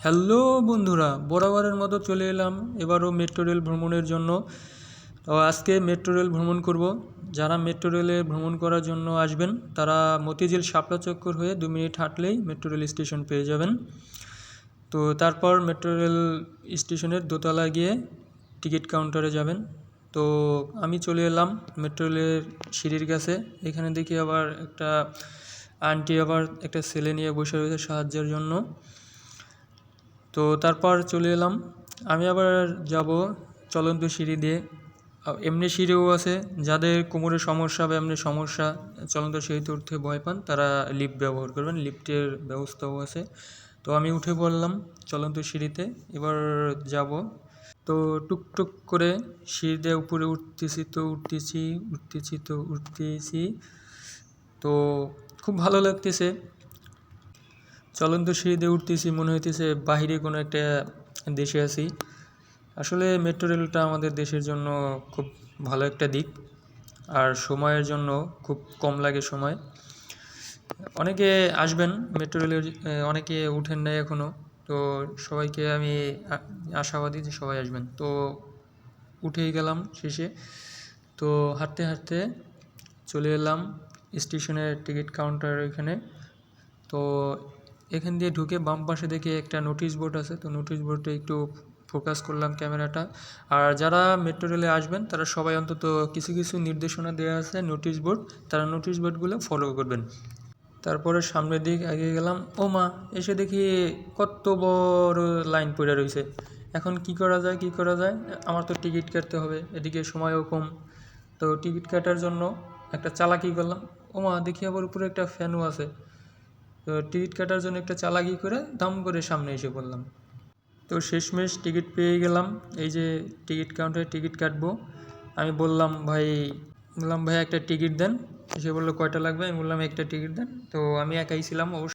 Hello বন্ধুরা, বরাবরের মতো চলে এলাম এবারও মেট্রো রেল ভ্রমণের জন্য। তো আজকে মেট্রো রেল ভ্রমণ করব। যারা মেট্রো রেলে ভ্রমণ করার জন্য আসবেন তারা মতিঝিল শাপলা চক্কর হয়ে 2 মিনিট হাঁটলেই মেট্রো রেল স্টেশন পেয়ে যাবেন। তো তারপর মেট্রো রেল স্টেশনের দোতলা গিয়ে টিকিট কাউন্টারে যাবেন। তো আমি চলে এলাম মেট্রো রেলের সিঁড়ির কাছে। এখানে দেখি আবার একটা আন্টি আবার একটা ছেলে নিয়ে বসে রয়েছে সাহায্যের জন্য। তো তারপর চলে এলাম, আমি আবার যাব চলন্ত সিঁড়ি দিয়ে। এমনি সিঁড়িও আছে, যাদের কোমরের সমস্যা বা এমনি সমস্যা চলন্ত সিঁড়িতে উঠতে ভয় পান তারা লিফট ব্যবহার করবেন, লিফটের ব্যবস্থাও আছে। তো আমি উঠে পড়লাম চলন্ত সিঁড়িতে, এবার যাব। তো টুকটুক করে সিঁড়িতে উপরে উঠতেছি। তো খুব ভালো লাগতেছে, চলন্ত সিঁড়িতে উঠতেছি, মনে হইতেছে বাহিরে কোনো একটা দেশে আছি। আসলে মেট্রো রেলটা আমাদের দেশের জন্য খুব ভালো একটা দিক, আর সময়ের জন্য খুব কম লাগে সময়। অনেকে আসবেন মেট্রো রেলের, অনেকে উঠেন নাই এখনও। তো সবাইকে আমি আশাবাদী যে সবাই আসবেন। তো উঠেই গেলাম শেষে। তো হাঁটতে হাঁটতে চলে এলাম স্টেশনের টিকিট কাউন্টার এখানে। তো এখান দিয়ে ঢুকে বাম পাশে দেখে একটা নোটিশ বোর্ড আছে, তো নোটিশ বোর্ডে একটু ফোকাস করলাম ক্যামেরাটা। আর যারা মেট্রো রেলে আসবেন তারা সবাই অন্তত কিছু কিছু নির্দেশনা দেওয়া আছে নোটিশ বোর্ড, তারা নোটিশ বোর্ডগুলো ফলো করবেন। তারপরে সামনের দিক এগিয়ে গেলাম, ও মা, এসে দেখি কত বড় লাইন পড়ে রয়েছে। এখন কি করা যায়, আমার তো টিকিট কাটতে হবে, এদিকে সময়ও কম। তো টিকিট কাটার জন্য একটা চালাকি করলাম, ও মা, দেখি আবার উপরে একটা ফ্যানও আছে। তো টিকিট কাটার জন্য একটা চালাকি করে দাম করে সামনে এসে পড়লাম। তো শেষমেশ টিকিট পেয়ে গেলাম। এই যে টিকিট কাউন্টারে টিকিট কাটবো, আমি বললাম ভাই একটা টিকিট দেন। সে বললো কয়টা লাগবে, আমি বললাম একটা টিকিট দেন। তো আমি একাই ছিলাম অবশ্য।